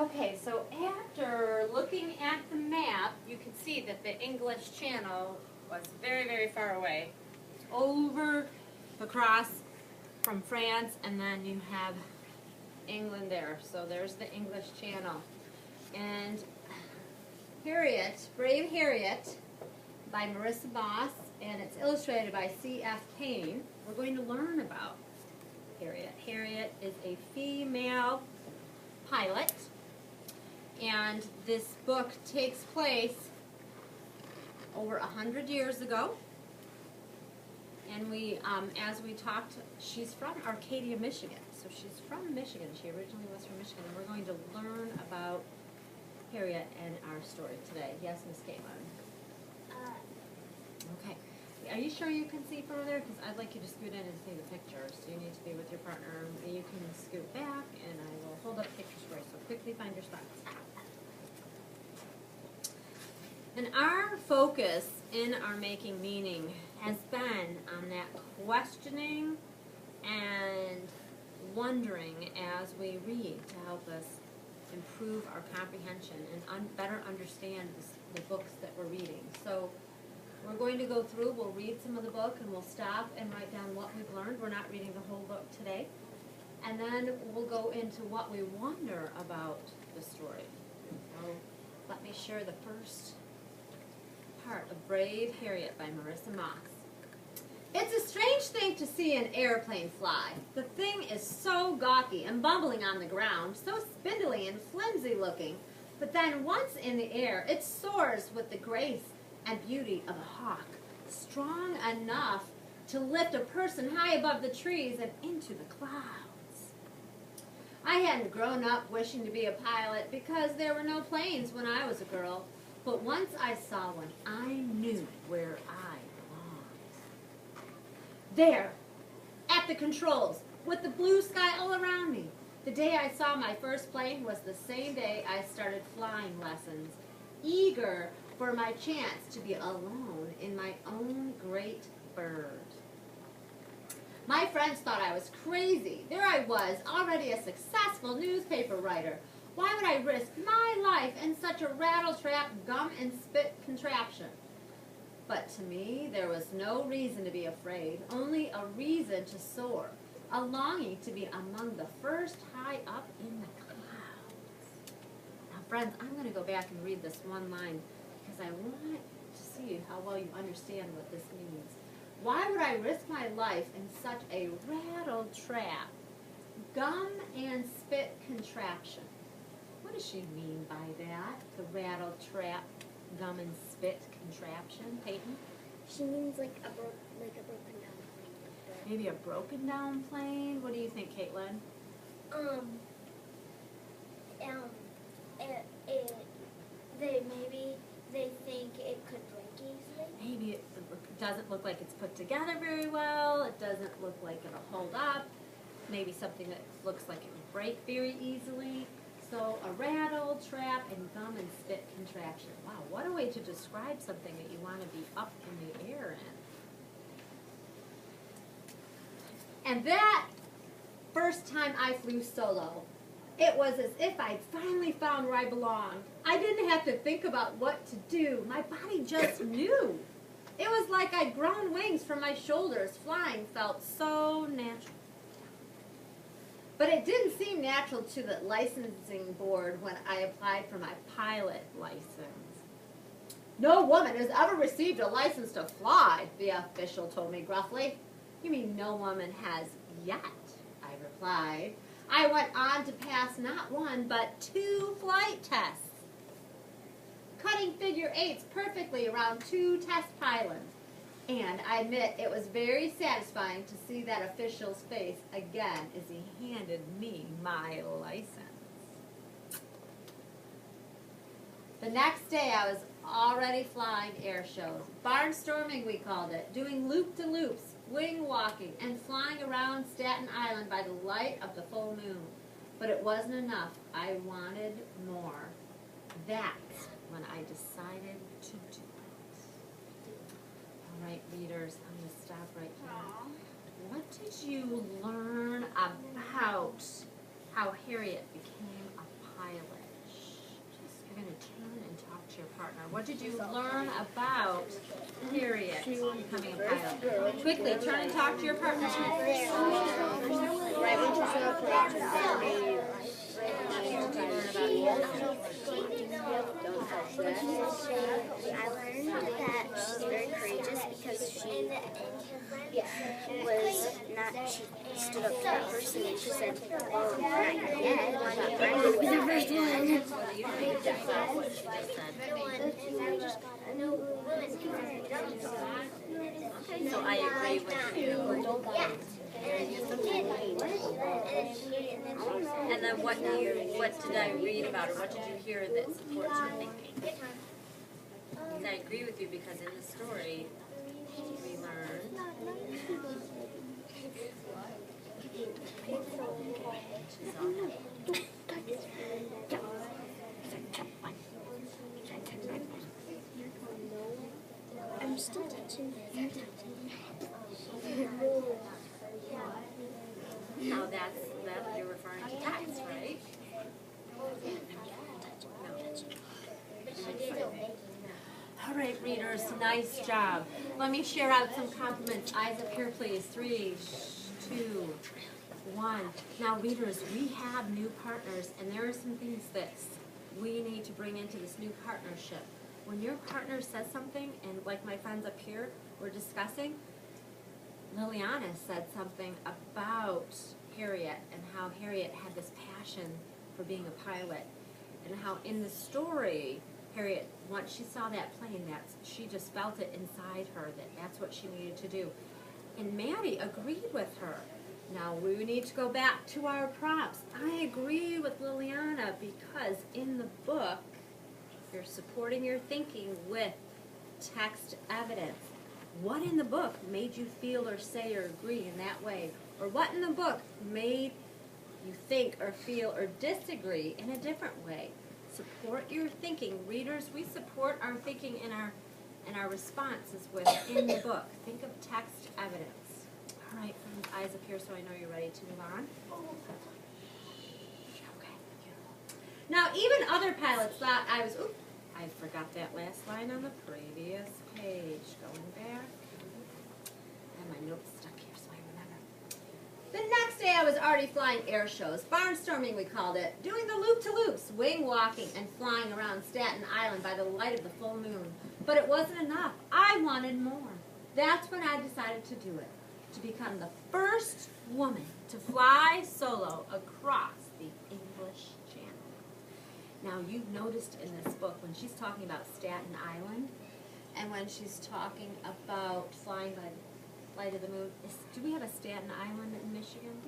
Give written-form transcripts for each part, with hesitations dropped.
Okay, so after looking at the map, you can see that the English Channel was very, very far away. Over across from France, and then you have England there. So there's the English Channel. And Harriet, Brave Harriet, by Marissa Moss, and it's illustrated by C.F. Payne. We're going to learn about Harriet. Harriet is a female pilot, and this book takes place over 100 years ago. And we, as we talked, she's from Arcadia, Michigan. So she's from Michigan. She originally was from Michigan, and we're going to learn about Harriet and our story today. Yes, Miss Caitlin? Okay. Are you sure you can see further? Because I'd like you to scoot in and see the pictures. You need to be with your partner. You can scoot back, and I will hold up pictures for you. So quickly find your spots. And our focus in our Making Meaning has been on that questioning and wondering as we read to help us improve our comprehension and better understand the books that we're reading. So we're going to go through, we'll read some of the book, and we'll stop and write down what we've learned. We're not reading the whole book today. And then we'll go into what we wonder about the story. So let me share the first part of Brave Harriet by Marissa Moss. It's a strange thing to see an airplane fly. The thing is so gawky and bumbling on the ground, so spindly and flimsy looking, but then once in the air, it soars with the grace and beauty of a hawk, strong enough to lift a person high above the trees and into the clouds. I hadn't grown up wishing to be a pilot because there were no planes when I was a girl, but once I saw one, I knew where I belonged. There, at the controls, with the blue sky all around me. The day I saw my first plane was the same day I started flying lessons, eager for my chance to be alone in my own great bird. My friends thought I was crazy. There I was, already a successful newspaper writer. Why would I risk my life in such a rattletrap, gum and spit contraption? But to me, there was no reason to be afraid, only a reason to soar, a longing to be among the first high up in the clouds. Now, friends, I'm going to go back and read this one line because I want to see how well you understand what this means. Why would I risk my life in such a rattletrap, gum and spit contraption? What does she mean by that? The rattle trap, gum and spit contraption, Peyton? She means like a broken down plane. Maybe a broken down plane? What do you think, Caitlin? They think it could break easily. Maybe it doesn't look like it's put together very well. It doesn't look like it'll hold up. Maybe something that looks like it would break very easily. So a rattle, trap, and gum and spit contraption. Wow, what a way to describe something that you want to be up in the air in. And that first time I flew solo, it was as if I'd finally found where I belonged. I didn't have to think about what to do. My body just knew. It was like I'd grown wings from my shoulders. Flying felt so natural. But it didn't seem natural to the licensing board when I applied for my pilot license. No woman has ever received a license to fly, the official told me gruffly. You mean no woman has yet, I replied. I went on to pass not one, but 2 flight tests, cutting figure eights perfectly around 2 test pylons. And I admit it was very satisfying to see that official's face again as he handed me my license. The next day I was already flying air shows. Barnstorming, we called it, doing loop-de-loops, wing walking, and flying around Staten Island by the light of the full moon. But it wasn't enough. I wanted more. That's when I decided to do it. All right, readers, I'm going to stop right here. What did you learn about how Harriet became a pilot? Turn and talk to your partner. What did you learn about Harriet becoming a pilot? Quickly, turn and talk to your partner. Right when she's not correct. I learned that she's very courageous because she stood up to that person and she said, "Oh, not yet. I'm going to be the first Okay, so I agree with you. And then what did I read about, or what did you hear that supports your thinking? And I agree with you because in the story we learned I'm still touching it. how that you're referring to text, right? All right, readers, nice job. Let me share out some compliments. Eyes up here, please. 3, 2, 1. Now, readers, we have new partners, and there are some things that we need to bring into this new partnership. When your partner says something, and like my friends up here were discussing, Liliana said something about Harriet and how Harriet had this passion for being a pilot, and how in the story, Harriet, once she saw that plane, she just felt it inside her that that's what she needed to do. And Maddie agreed with her. Now we need to go back to our prompts. I agree with Liliana because in the book, you're supporting your thinking with text evidence. What in the book made you feel or say or agree in that way? Or what in the book made you think or feel or disagree in a different way? Support your thinking. Readers, we support our thinking in our responses within the book. Think of text evidence. All right, friends, eyes up here so I know you're ready to move on. Okay. Now, even other pilots thought I was, oops, I forgot that last line on the previous page. Going back. And my notes stuck here so I remember. The next day I was already flying air shows, barnstorming we called it, doing the loop-to-loops, wing walking, and flying around Staten Island by the light of the full moon. But it wasn't enough. I wanted more. That's when I decided to do it, to become the first woman to fly solo across the English Channel. Now, you've noticed in this book when she's talking about Staten Island and when she's talking about flying by the light of the moon, do we have a Staten Island in Michigan?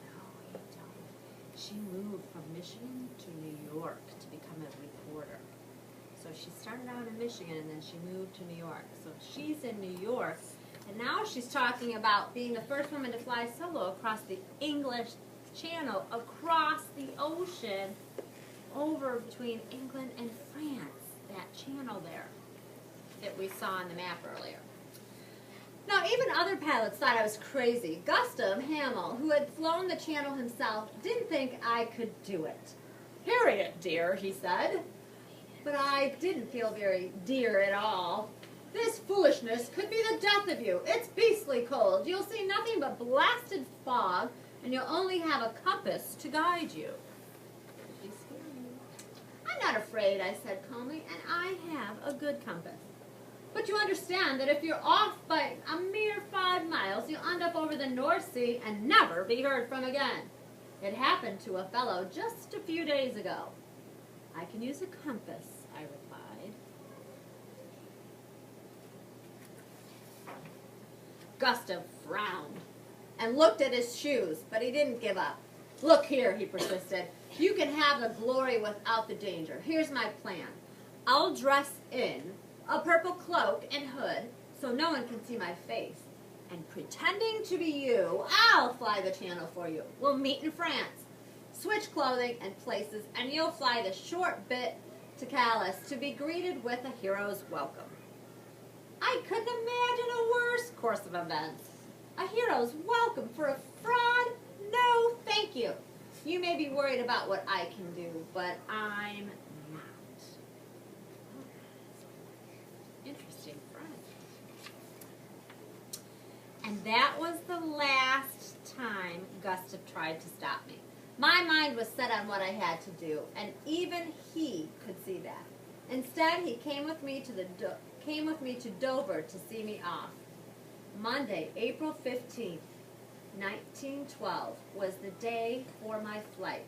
No, we don't. She moved from Michigan to New York to become a reporter. So she started out in Michigan and then she moved to New York. So she's in New York, and now she's talking about being the first woman to fly solo across the English Channel, across the ocean, over between England and France, that channel there that we saw on the map earlier. Now, even other pilots thought I was crazy. Gustav Hamill, who had flown the channel himself, didn't think I could do it. "Harriet, dear," he said. But I didn't feel very dear at all. "This foolishness could be the death of you. It's beastly cold. You'll see nothing but blasted fog, and you'll only have a compass to guide you." "I'm not afraid," I said calmly, "and I have a good compass. But you understand that if you're off by a mere 5 miles, you'll end up over the North Sea and never be heard from again. It happened to a fellow just a few days ago." "I can use a compass," I replied. Gustav frowned and looked at his shoes, but he didn't give up. "Look here," he persisted. "You can have the glory without the danger. Here's my plan. I'll dress in a purple cloak and hood so no one can see my face. And pretending to be you, I'll fly the channel for you. We'll meet in France. Switch clothing and places, and you'll fly the short bit to Calais to be greeted with a hero's welcome." I couldn't imagine a worse course of events. A hero's welcome for a fraud? No, thank you. You may be worried about what I can do, but I'm not. Interesting friend. And that was the last time Gustav tried to stop me. My mind was set on what I had to do, and even he could see that. Instead, he came with me to Dover to see me off. Monday, April 15th, 1912 was the day for my flight.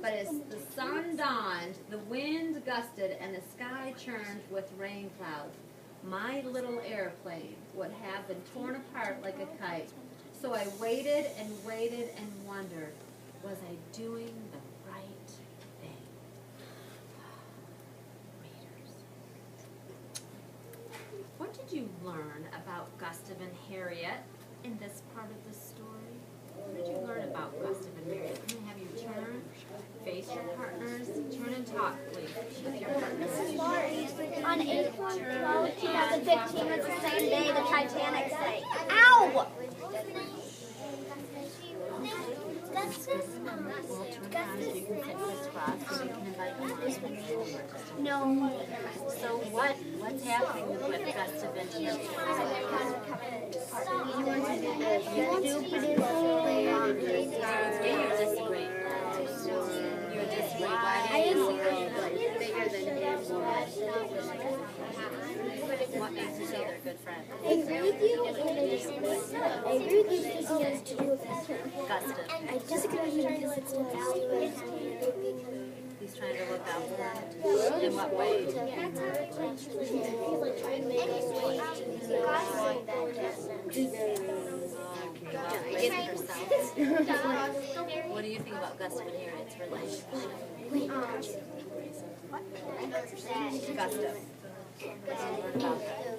But as the sun dawned, the wind gusted, and the sky churned with rain clouds. My little airplane would have been torn apart like a kite. So I waited and waited and wondered, was I doing the right thing? Readers. What did you learn about Gustav and Harriet in this part of the story? What did you learn about Gustav and Harriet? I'm going to have you turn, face your partners, turn and talk, please, with your partners. On April 12, 2015 was the same day the Titanic sank. Ow! We'll turn around so you can sit crisscross so you can invite them on. No. So what's happening with Gustav and Harriet? You're disagreeing. You're disagreeing. Why do you think bigger than him? What makes you say they're good friends? I agree with you. I agree with you because he has to do with Gustav. I disagree with you because it's not. He's trying to look out for them. In what way? Forgetting herself. What do you think about Gustav and Harriet's relationship? What? Gustav. What do you learn about that?